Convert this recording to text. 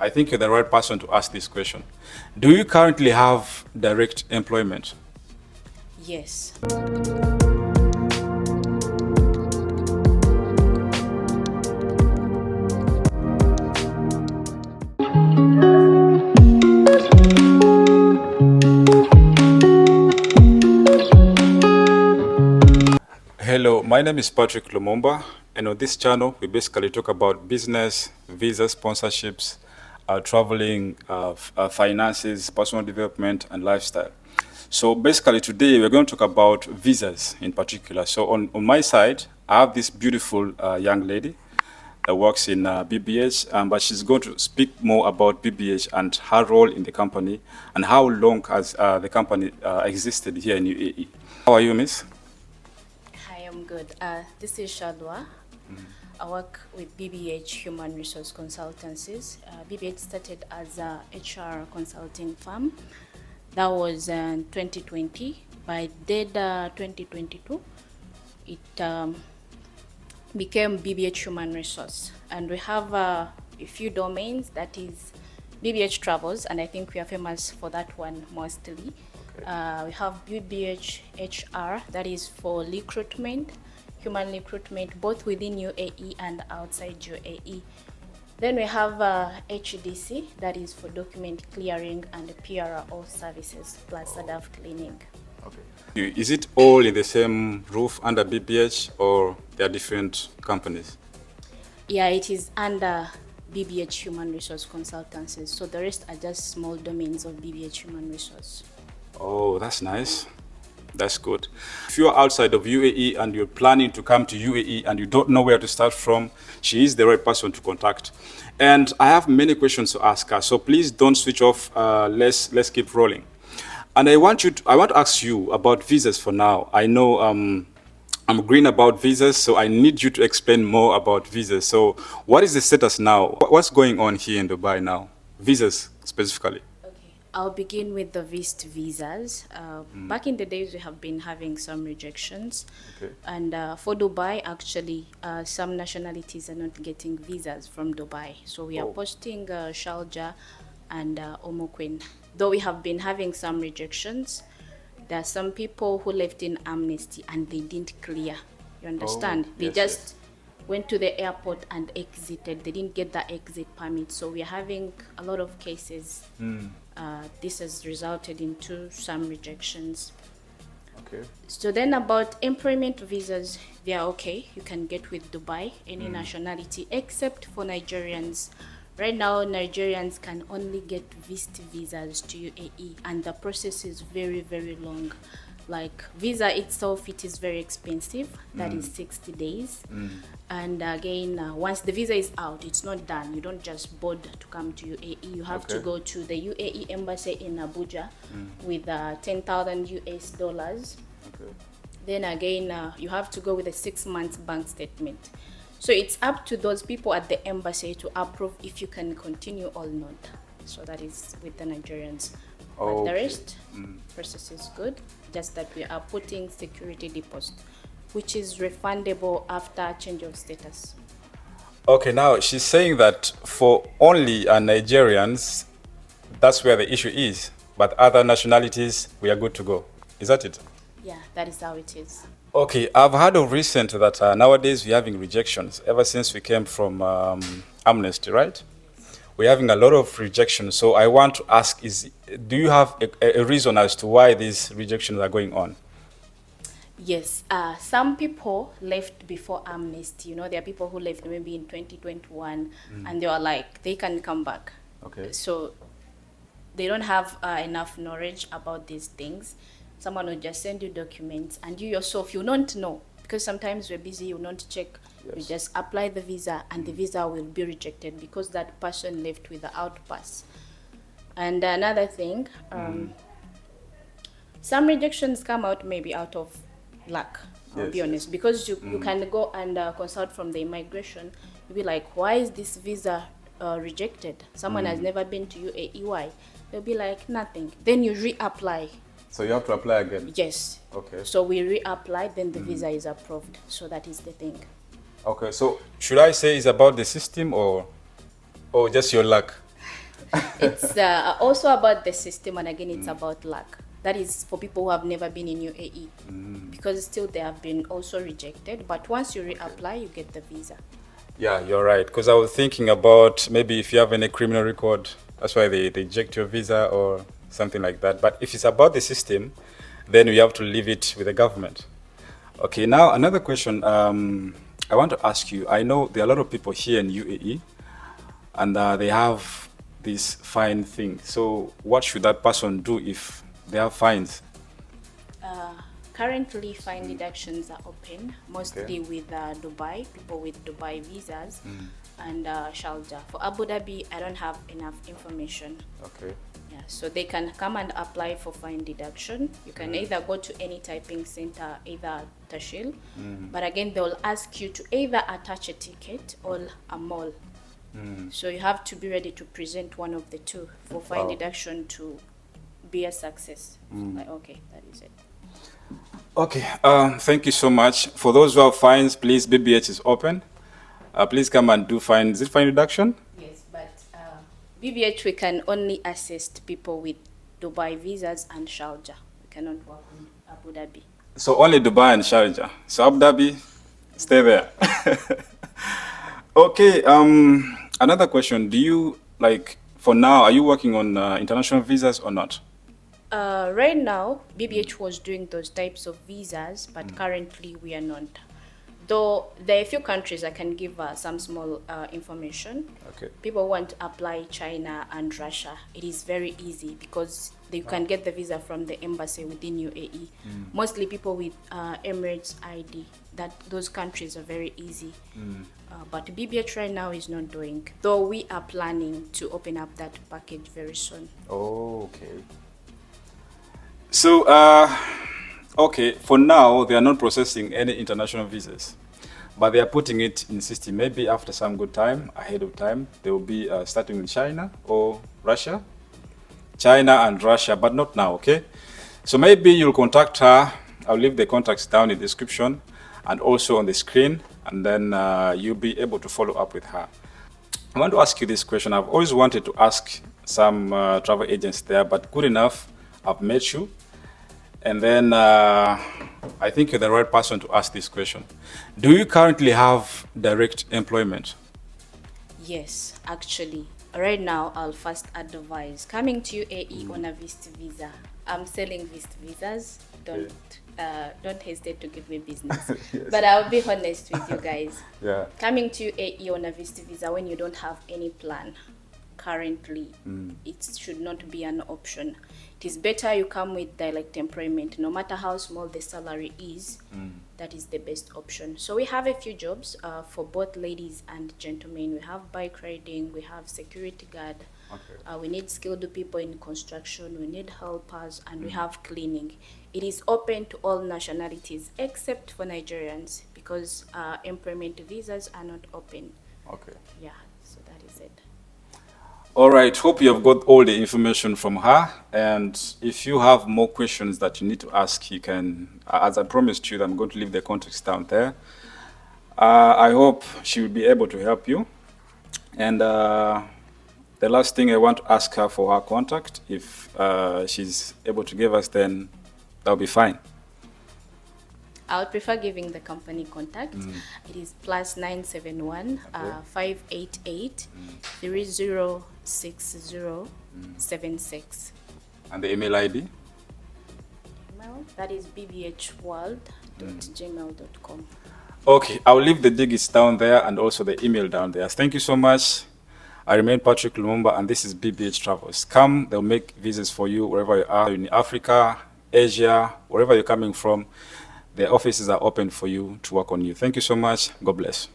I think you're the right person to ask this question. Do you currently have direct employment? Yes. Hello, my name is Patrick Lumumba, and on this channel, we basically talk about business, visa sponsorships, traveling, finances, personal development, and lifestyle. So basically today, we're going to talk about visas in particular. So on my side, I have this beautiful young lady that works in BBH, but she's going to speak more about BBH and her role in the company and how long has the company existed here in UAE. How are you, miss? Hi, I'm good. This is Shadwa. I work with BBH Human Resource Consultancies. BBH started as a HR consulting firm. That was in 2020. By dead 2022, it became BBH Human Resource. And we have a few domains, that is BBH Travels, and I think we are famous for that one mostly. We have BBH HR, that is for recruitment, human recruitment, both within UAE and outside UAE. Then we have HDC, that is for document clearing and PRO services, plus SADAF cleaning. Okay. Is it all in the same roof under BBH or there are different companies? Yeah, it is under BBH Human Resource Consultancies. So the rest are just small domains of BBH Human Resource. Oh, that's nice. That's good. If you're outside of UAE and you're planning to come to UAE and you don't know where to start from, she is the right person to contact. And I have many questions to ask her, so please don't switch off. Let's keep rolling. And I want to ask you about visas for now. I know I'm green about visas, so I need you to explain more about visas. So what is the status now? What's going on here in Dubai now? Visas specifically. I'll begin with the VIST visas. Back in the days, we have been having some rejections. Okay. And for Dubai, actually, some nationalities are not getting visas from Dubai. So we are posting Sharjah and Omoquin. Though we have been having some rejections, there are some people who left in amnesty and they didn't clear. You understand? They just went to the airport and exited. They didn't get the exit permit. So we are having a lot of cases. This has resulted into some rejections. Okay. So then about employment visas, they are okay. You can get with Dubai, any nationality, except for Nigerians. Right now, Nigerians can only get VIST visas to UAE, and the process is very, very long. Like visa itself, it is very expensive. That is 60 days. And again, once the visa is out, it's not done. You don't just board to come to UAE. You have to go to the UAE embassy in Abuja with 10,000 US dollars. Okay. Then again, you have to go with a 6 months bank statement. So it's up to those people at the embassy to approve if you can continue or not. So that is with the Nigerians. But the rest, process is good. Just that we are putting security deposit, which is refundable after change of status. Okay, now she's saying that for only Nigerians, that's where the issue is. But other nationalities, we are good to go. Is that it? Yeah, that is how it is. Okay, I've heard of recent that nowadays we're having rejections ever since we came from amnesty, right? We're having a lot of rejections. So I want to ask, do you have a reason as to why these rejections are going on? Yes, some people left before amnesty. You know, there are people who left maybe in 2021 and they were like, they can come back. Okay. So they don't have enough knowledge about these things. Someone will just send you documents and you yourself, you don't know. Because sometimes we're busy, you don't check. Yes. You just apply the visa and the visa will be rejected because that person left with the outpass. And another thing, some rejections come out maybe out of luck, I'll be honest. Because you can go and consult from the immigration. You'll be like, why is this visa rejected? Someone has never been to UAE, why? They'll be like, nothing. Then you reapply. So you have to apply again? Yes. Okay. So we reapply, then the visa is approved. So that is the thing. Okay, so should I say it's about the system or just your luck? It's also about the system, and again, it's about luck. That is for people who have never been in UAE, because still they have been also rejected. But once you reapply, you get the visa. Yeah, you're right. Because I was thinking about maybe if you have any criminal record, that's why they reject your visa or something like that. But if it's about the system, then we have to leave it with the government. Okay, now another question I want to ask you. I know there are a lot of people here in UAE and they have this fine thing. So what should that person do if they have fines? Currently, fine deductions are open, mostly with Dubai, people with Dubai visas, and Sharjah. For Abu Dhabi, I don't have enough information. Okay. Yeah, so they can come and apply for fine deduction. You can either go to any typing center, either Tashil, but again, they'll ask you to either attach a ticket or a mall. So you have to be ready to present one of the two for fine deduction to be a success. Like, okay, that is it. Okay, thank you so much. For those who have fines, please, BBH is open. Please come and do fine. Is it fine reduction? Yes, but BBH, we can only assist people with Dubai visas and Sharjah. We cannot work in Abu Dhabi. So only Dubai and Sharjah. So Abu Dhabi, stay there. Okay, another question. Do you, like, for now, are you working on international visas or not? Right now, BBH was doing those types of visas, but currently we are not. Though there are a few countries I can give some small information. Okay. People want to apply China and Russia. It is very easy because they can get the visa from the embassy within UAE. Mostly people with Emirates ID. Those countries are very easy. But BBH right now is not doing. Though we are planning to open up that package very soon. Oh, okay. So, okay, for now, they are not processing any international visas, but they are putting it in system. Maybe after some good time, ahead of time, they will be starting with China or Russia. China and Russia, but not now, okay? So maybe you'll contact her. I'll leave the contacts down in the description and also on the screen, and then you'll be able to follow up with her. I want to ask you this question. I've always wanted to ask some travel agents there, but good enough, I've met you. And then I think you're the right person to ask this question. Do you currently have direct employment? Yes, actually. Right now, I'll first advise coming to UAE on a VIST visa. I'm selling VIST visas. Don't hesitate to give me business. Yes. But I'll be honest with you guys. Yeah. Coming to UAE on a VIST visa when you don't have any plan currently, it should not be an option. It is better you come with direct employment. No matter how small the salary is, that is the best option. So we have a few jobs for both ladies and gentlemen. We have bike riding, we have security guard, we need skilled people in construction, we need helpers, and we have cleaning. It is open to all nationalities except for Nigerians because employment visas are not open. Okay. Yeah, so that is it. All right. Hope you have got all the information from her. And if you have more questions that you need to ask, you can, as I promised you, I'm going to leave the contacts down there. I hope she will be able to help you. And the last thing I want to ask her for her contact. If she's able to give us, then that'll be fine. I would prefer giving the company contact. It is +971 588 306076. And the email ID? Email, that is bbhworld@gmail.com. Okay, I'll leave the digits down there and also the email down there. Thank you so much. I remain Patrick Lumumba, and this is BBH Travels. Come, they'll make visas for you wherever you are, in Africa, Asia, wherever you're coming from. The offices are open for you to work on you. Thank you so much. God bless.